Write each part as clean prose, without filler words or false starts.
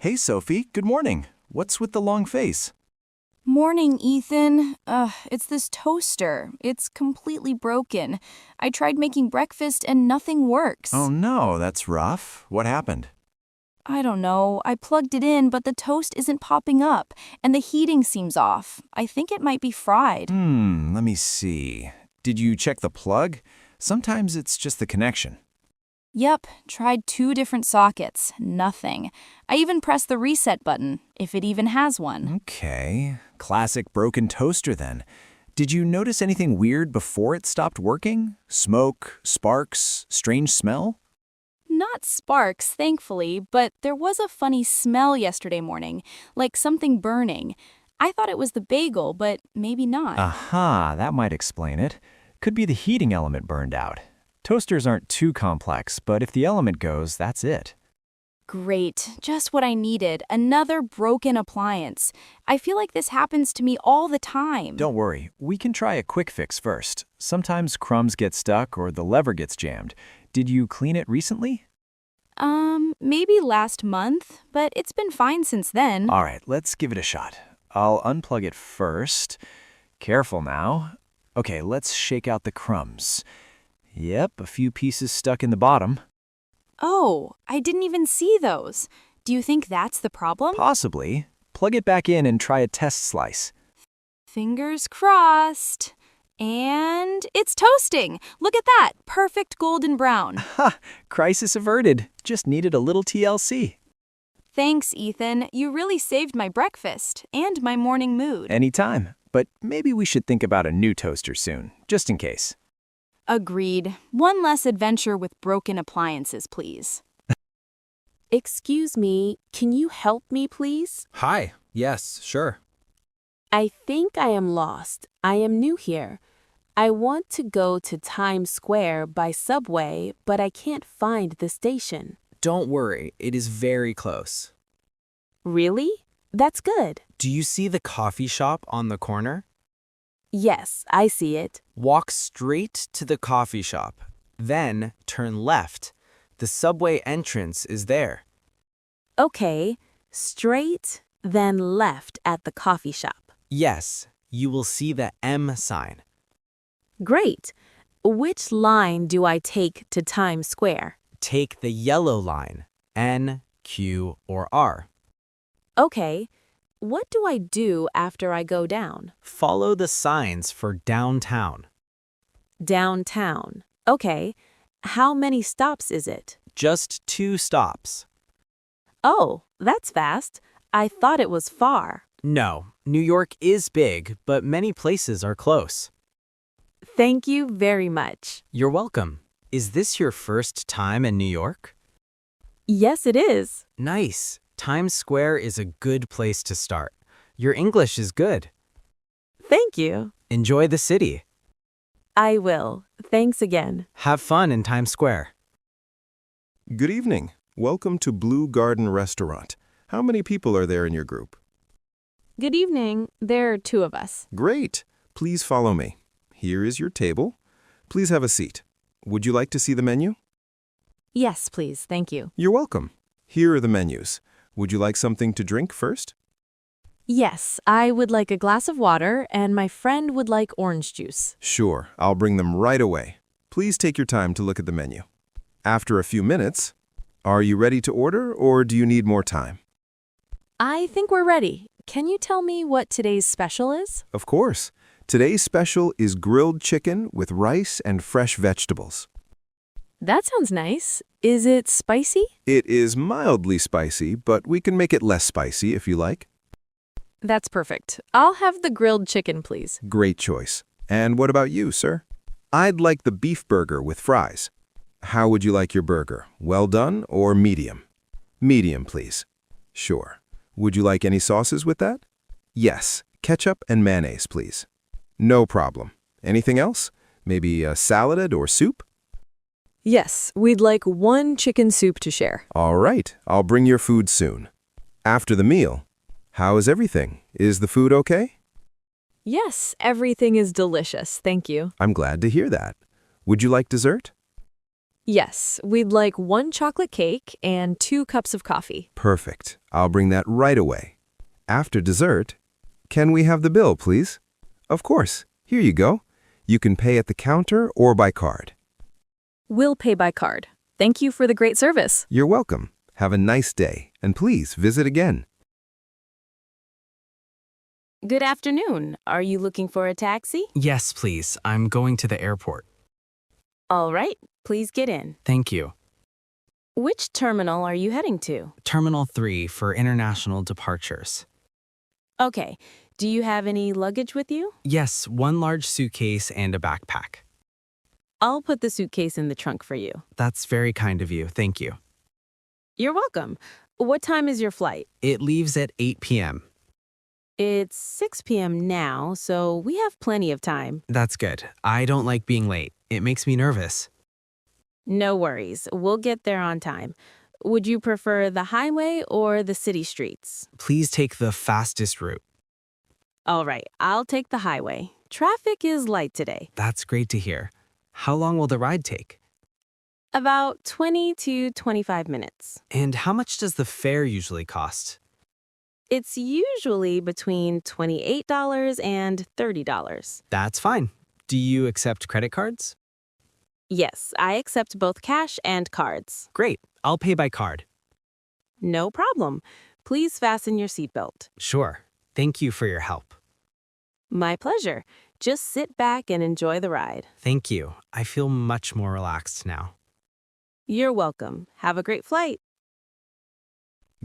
Hey, Sophie, good morning. What's with the long face? Morning, Ethan. It's this toaster. It's completely broken. I tried making breakfast and nothing Oh works. no, that's rough. What happened? I don't know. I plugged it in, but the toast isn't popping up, and the heating seems off. I think it might be fried. Let me see. Did you check the plug? Sometimes it's just the connection. Yep, tried 2 different sockets. Nothing. I even pressed the reset button, if it even has one. Okay, classic broken toaster then. Did you notice anything weird before it stopped working? Smoke, sparks, strange smell? Not sparks, thankfully, but there was a funny smell yesterday morning, like something burning. I thought it was the bagel, but maybe not. Aha, that might explain it. Could be the heating element burned out. Toasters aren't too complex, but if the element goes, that's it. Great, just what I needed, another broken appliance. I feel like this happens to me all the time. Don't worry, we can try a quick fix first. Sometimes crumbs get stuck or the lever gets jammed. Did you clean it recently? Maybe last month, but it's been fine since then. All right, let's give it a shot. I'll unplug it first. Careful now. Okay, let's shake out the crumbs. Yep, a few pieces stuck in the bottom. Oh, I didn't even see those. Do you think that's the problem? Possibly. Plug it back in and try a test slice. Fingers crossed. And it's toasting. Look at that. Perfect golden brown. Ha! Crisis averted. Just needed a little TLC. Thanks, Ethan. You really saved my breakfast and my morning mood. Anytime. But maybe we should think about a new toaster soon, just in case. Agreed. One less adventure with broken appliances, please. Excuse me, can you help me, please? Hi. Yes, sure. I think I am lost. I am new here. I want to go to Times Square by subway, but I can't find the station. Don't worry, it is very close. Really? That's good. Do you see the coffee shop on the corner? Yes, I see it. Walk straight to the coffee shop, then turn left. The subway entrance is there. Okay, straight, then left at the coffee shop. Yes, you will see the M sign. Great. Which line do I take to Times Square? Take the yellow line, N, Q, or R. Okay. What do I do after I go down? Follow the signs for downtown. Downtown. Okay. How many stops is it? Just 2 stops. Oh, that's fast. I thought it was far. No, New York is big, but many places are close. Thank you very much. You're welcome. Is this your first time in New York? Yes, it is. Nice. Times Square is a good place to start. Your English is good. Thank you. Enjoy the city. I will. Thanks again. Have fun in Times Square. Good evening. Welcome to Blue Garden Restaurant. How many people are there in your group? Good evening. There are 2 of us. Great. Please follow me. Here is your table. Please have a seat. Would you like to see the menu? Yes, please. Thank you. You're welcome. Here are the menus. Would you like something to drink first? Yes, I would like a glass of water, and my friend would like orange juice. Sure, I'll bring them right away. Please take your time to look at the menu. After a few minutes, are you ready to order or do you need more time? I think we're ready. Can you tell me what today's special is? Of course. Today's special is grilled chicken with rice and fresh vegetables. That sounds nice. Is it spicy? It is mildly spicy, but we can make it less spicy if you like. That's perfect. I'll have the grilled chicken, please. Great choice. And what about you, sir? I'd like the beef burger with fries. How would you like your burger? Well done or medium? Medium, please. Sure. Would you like any sauces with that? Yes. Ketchup and mayonnaise, please. No problem. Anything else? Maybe a salad or soup? Yes, we'd like 1 chicken soup to share. All right. I'll bring your food soon. After the meal, how is everything? Is the food okay? Yes, everything is delicious, thank you. I'm glad to hear that. Would you like dessert? Yes, we'd like 1 chocolate cake and 2 cups of coffee. Perfect. I'll bring that right away. After dessert, can we have the bill, please? Of course. Here you go. You can pay at the counter or by card. We'll pay by card. Thank you for the great service. You're welcome. Have a nice day, and please visit again. Good afternoon. Are you looking for a taxi? Yes, please. I'm going to the airport. All right, please get in. Thank you. Which terminal are you heading to? Terminal 3 for international departures. Okay, do you have any luggage with you? Yes, 1 large suitcase and a backpack. I'll put the suitcase in the trunk for you. That's very kind of you. Thank you. You're welcome. What time is your flight? It leaves at 8 p.m. It's 6 p.m. now, so we have plenty of time. That's good. I don't like being late. It makes me nervous. No worries. We'll get there on time. Would you prefer the highway or the city streets? Please take the fastest route. All right, I'll take the highway. Traffic is light today. That's great to hear. How long will the ride take? About 20 to 25 minutes. And how much does the fare usually cost? It's usually between $28 and $30. That's fine. Do you accept credit cards? Yes, I accept both cash and cards. Great. I'll pay by card. No problem. Please fasten your seatbelt. Sure. Thank you for your help. My pleasure. Just sit back and enjoy the ride. Thank you. I feel much more relaxed now. You're welcome. Have a great flight.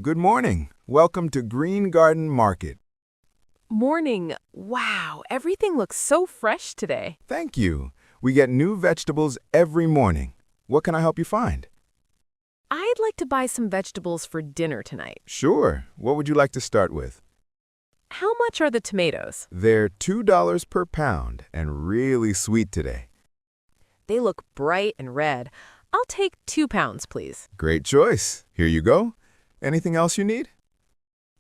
Good morning. Welcome to Green Garden Market. Morning. Wow, everything looks so fresh today. Thank you. We get new vegetables every morning. What can I help you find? I'd like to buy some vegetables for dinner tonight. Sure. What would you like to start with? How much are the tomatoes? They're $2 per pound and really sweet today. They look bright and red. I'll take 2 pounds, please. Great choice. Here you go. Anything else you need?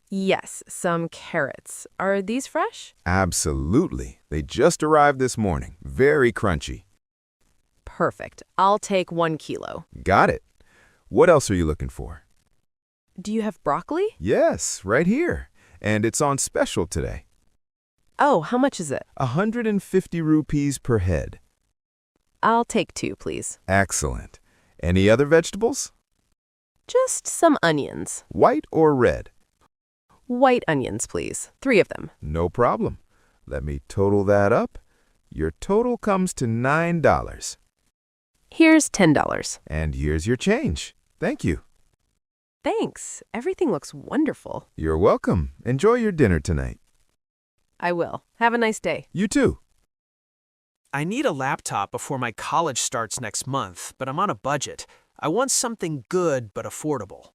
Yes, some carrots. Are these fresh? Absolutely. They just arrived this morning. Very crunchy. Perfect. I'll take 1 kilo. Got it. What else are you looking for? Do you have broccoli? Yes, right here. And it's on special today. Oh, how much is it? 150 rupees per head. I'll take 2, please. Excellent. Any other vegetables? Just some onions. White or red? White onions, please. 3 of them. No problem. Let me total that up. Your total comes to $9. Here's $10. And here's your change. Thank you. Thanks. Everything looks wonderful. You're welcome. Enjoy your dinner tonight. I will. Have a nice day. You too. I need a laptop before my college starts next month, but I'm on a budget. I want something good but affordable.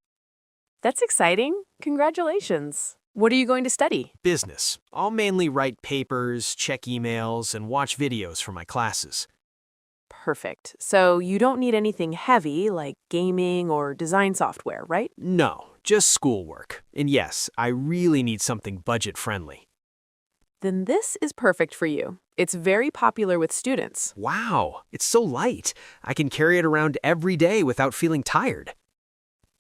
That's exciting. Congratulations. What are you going to study? Business. I'll mainly write papers, check emails, and watch videos for my classes. Perfect. So you don't need anything heavy like gaming or design software, right? No, just schoolwork. And yes, I really need something budget-friendly. Then this is perfect for you. It's very popular with students. Wow, it's so light. I can carry it around every day without feeling tired.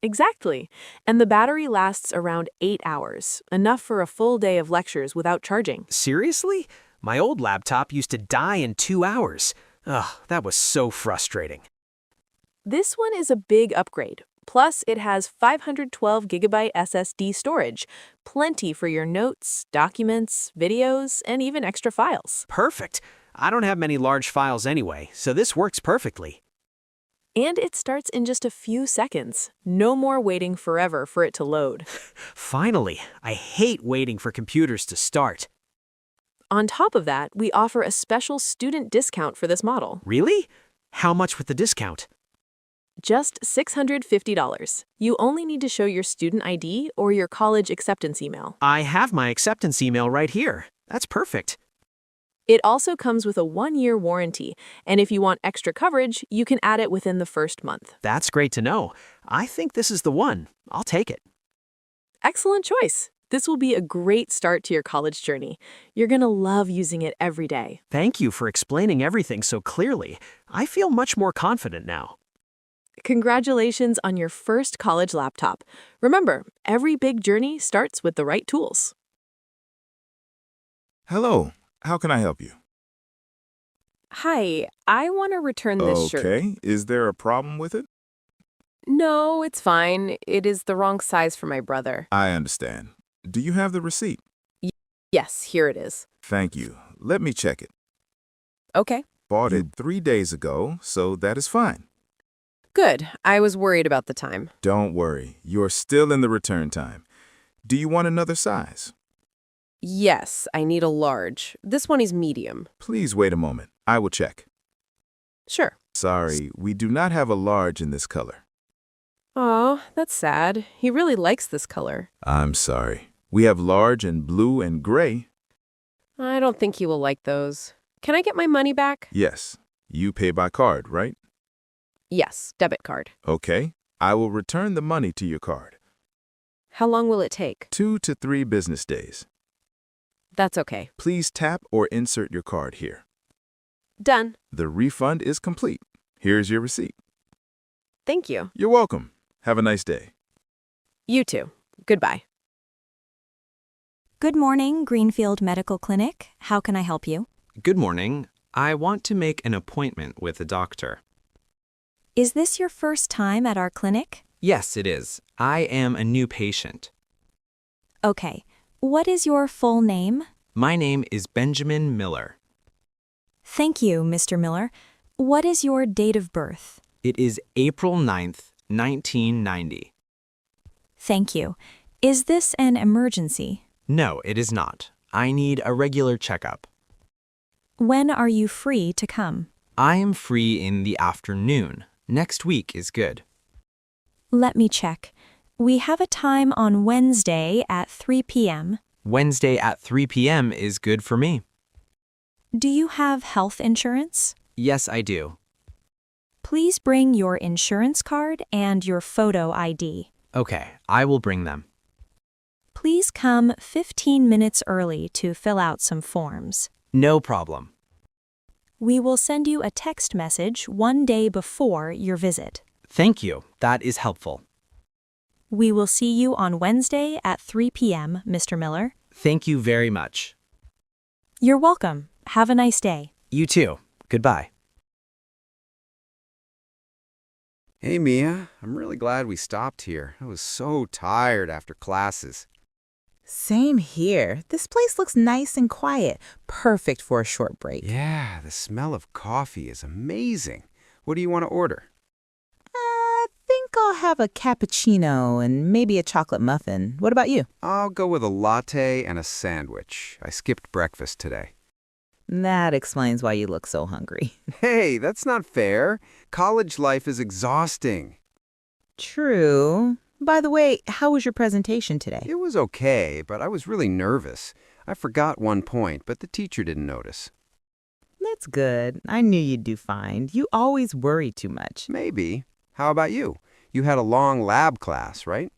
Exactly. And the battery lasts around 8 hours, enough for a full day of lectures without charging. Seriously? My old laptop used to die in 2 hours. Ugh, that was so frustrating. This one is a big upgrade. Plus, it has 512 gigabyte SSD storage, plenty for your notes, documents, videos, and even extra files. Perfect. I don't have many large files anyway, so this works perfectly. And it starts in just a few seconds. No more waiting forever for it to load. Finally, I hate waiting for computers to start. On top of that, we offer a special student discount for this model. Really? How much with the discount? Just $650. You only need to show your student ID or your college acceptance email. I have my acceptance email right here. That's perfect. It also comes with a 1-year warranty, and if you want extra coverage, you can add it within the first month. That's great to know. I think this is the one. I'll take it. Excellent choice. This will be a great start to your college journey. You're going to love using it every day. Thank you for explaining everything so clearly. I feel much more confident now. Congratulations on your first college laptop. Remember, every big journey starts with the right tools. Hello, how can I help you? Hi, I want to return this shirt. Okay, is there a problem with it? No, it's fine. It is the wrong size for my brother. I understand. Do you have the receipt? Yes, here it is. Thank you. Let me check it. Okay. Bought it 3 days ago, so that is fine. Good. I was worried about the time. Don't worry, you're still in the return time. Do you want another size? Yes, I need a large. This one is medium. Please wait a moment. I will check. Sure. Sorry, we do not have a large in this color. Aw, that's sad. He really likes this color. I'm sorry. We have large in blue and gray. I don't think he will like those. Can I get my money back? Yes. You pay by card, right? Yes, debit card. Okay. I will return the money to your card. How long will it take? 2 to 3 business days. That's okay. Please tap or insert your card here. Done. The refund is complete. Here's your receipt. Thank you. You're welcome. Have a nice day. You too. Goodbye. Good morning, Greenfield Medical Clinic. How can I help you? Good morning. I want to make an appointment with a doctor. Is this your first time at our clinic? Yes, it is. I am a new patient. Okay. What is your full name? My name is Benjamin Miller. Thank you, Mr. Miller. What is your date of birth? It is April 9th, 1990. Thank you. Is this an emergency? No, it is not. I need a regular checkup. When are you free to come? I am free in the afternoon. Next week is good. Let me check. We have a time on Wednesday at 3 p.m. Wednesday at 3 p.m. is good for me. Do you have health insurance? Yes, I do. Please bring your insurance card and your photo ID. Okay, I will bring them. Please come 15 minutes early to fill out some forms. No problem. We will send you a text message one day before your visit. Thank you. That is helpful. We will see you on Wednesday at 3 p.m., Mr. Miller. Thank you very much. You're welcome. Have a nice day. You too. Goodbye. Hey, Mia. I'm really glad we stopped here. I was so tired after classes. Same here. This place looks nice and quiet. Perfect for a short break. Yeah, the smell of coffee is amazing. What do you want to order? I think I'll have a cappuccino and maybe a chocolate muffin. What about you? I'll go with a latte and a sandwich. I skipped breakfast today. That explains why you look so hungry. Hey, that's not fair. College life is exhausting. True. By the way, how was your presentation today? It was okay, but I was really nervous. I forgot one point, but the teacher didn't notice. That's good. I knew you'd do fine. You always worry too much. Maybe. How about you? You had a long lab class, right?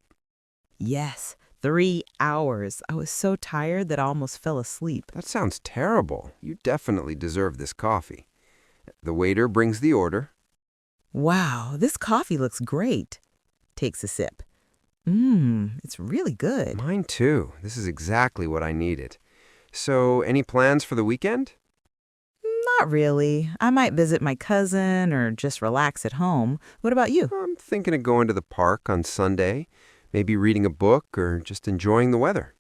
Yes, 3 hours. I was so tired that I almost fell asleep. That sounds terrible. You definitely deserve this coffee. The waiter brings the order. Wow, this coffee looks great. Takes a sip. It's really good. Mine too. This is exactly what I needed. So, any plans for the weekend? Not really. I might visit my cousin or just relax at home. What about you? I'm thinking of going to the park on Sunday, maybe reading a book or just enjoying the weather.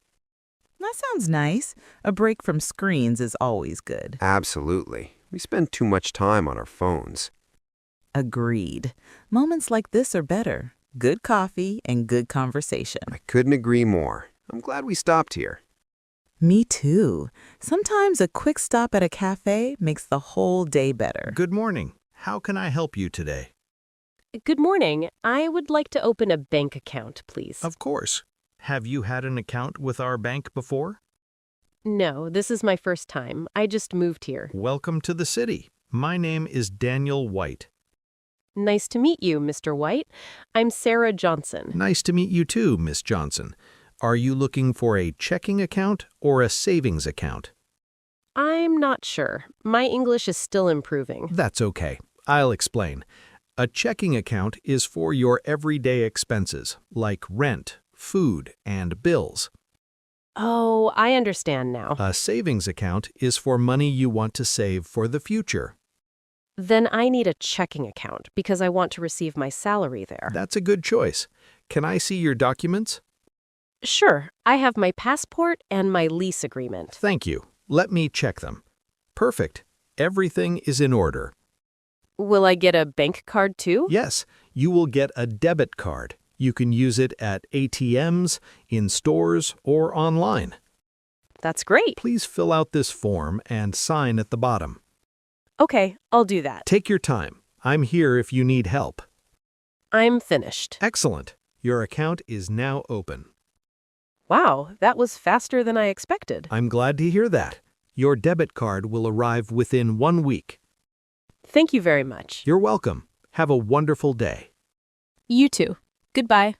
That sounds nice. A break from screens is always good. Absolutely. We spend too much time on our phones. Agreed. Moments like this are better. Good coffee and good conversation. I couldn't agree more. I'm glad we stopped here. Me too. Sometimes a quick stop at a cafe makes the whole day better. Good morning. How can I help you today? Good morning. I would like to open a bank account, please. Of course. Have you had an account with our bank before? No, this is my first time. I just moved here. Welcome to the city. My name is Daniel White. Nice to meet you, Mr. White. I'm Sarah Johnson. Nice to meet you too, Miss Johnson. Are you looking for a checking account or a savings account? I'm not sure. My English is still improving. That's okay. I'll explain. A checking account is for your everyday expenses, like rent, food, and bills. Oh, I understand now. A savings account is for money you want to save for the future. Then I need a checking account because I want to receive my salary there. That's a good choice. Can I see your documents? Sure, I have my passport and my lease agreement. Thank you. Let me check them. Perfect. Everything is in order. Will I get a bank card too? Yes, you will get a debit card. You can use it at ATMs, in stores, or online. That's great. Please fill out this form and sign at the bottom. Okay, I'll do that. Take your time. I'm here if you need help. I'm finished. Excellent. Your account is now open. Wow, that was faster than I expected. I'm glad to hear that. Your debit card will arrive within 1 week. Thank you very much. You're welcome. Have a wonderful day. You too. Goodbye.